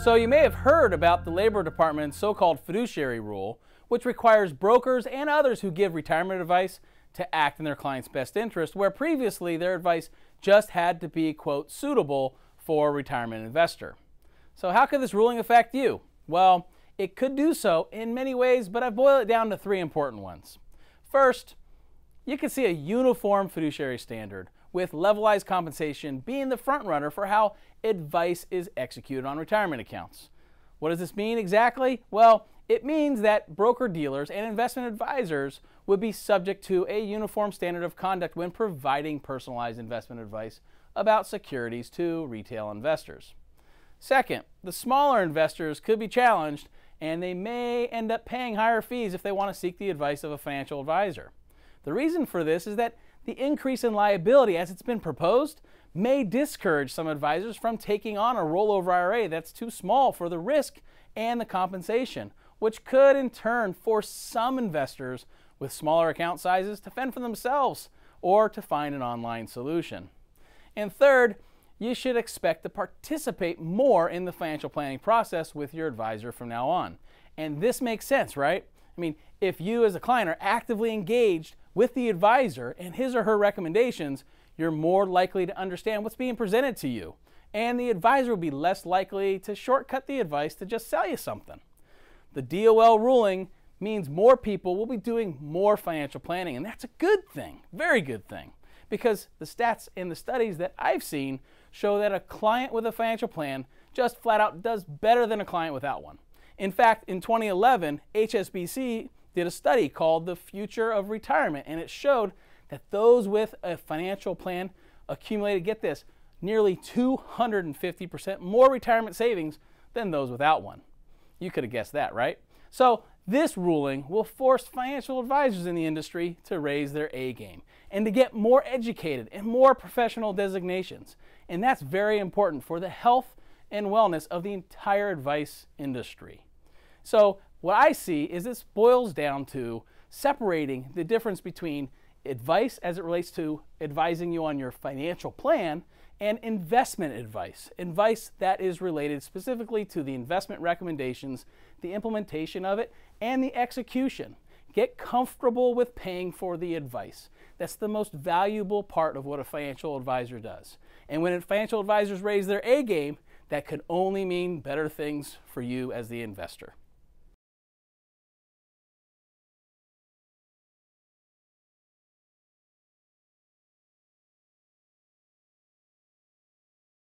So you may have heard about the Labor Department's so-called fiduciary rule, which requires brokers and others who give retirement advice to act in their client's best interest, where previously their advice just had to be, quote, suitable for a retirement investor. So how could this ruling affect you? Well, it could do so in many ways, but I've boiled it down to three important ones. First, you can see a uniform fiduciary standard, with levelized compensation being the front runner for how advice is executed on retirement accounts. What does this mean exactly? Well, it means that broker-dealers and investment advisors would be subject to a uniform standard of conduct when providing personalized investment advice about securities to retail investors. Second, the smaller investors could be challenged, and they may end up paying higher fees if they want to seek the advice of a financial advisor. The reason for this is that the increase in liability as it's been proposed may discourage some advisors from taking on a rollover IRA that's too small for the risk and the compensation, which could in turn force some investors with smaller account sizes to fend for themselves or to find an online solution. And third, you should expect to participate more in the financial planning process with your advisor from now on. And this makes sense, right? I mean, if you as a client are actively engaged with the advisor and his or her recommendations, you're more likely to understand what's being presented to you. And the advisor will be less likely to shortcut the advice to just sell you something. The DOL ruling means more people will be doing more financial planning, and that's a good thing, very good thing, because the stats and the studies that I've seen show that a client with a financial plan just flat out does better than a client without one. In fact, in 2011, HSBC did a study called The Future of Retirement, and it showed that those with a financial plan accumulated, get this, nearly 250% more retirement savings than those without one. You could have guessed that, right? So this ruling will force financial advisors in the industry to raise their A game and to get more educated and more professional designations. And that's very important for the health and wellness of the entire advice industry. So what I see is this boils down to separating the difference between advice as it relates to advising you on your financial plan and investment advice, advice that is related specifically to the investment recommendations, the implementation of it, and the execution. Get comfortable with paying for the advice. That's the most valuable part of what a financial advisor does. And when financial advisors raise their A game, that could only mean better things for you as the investor.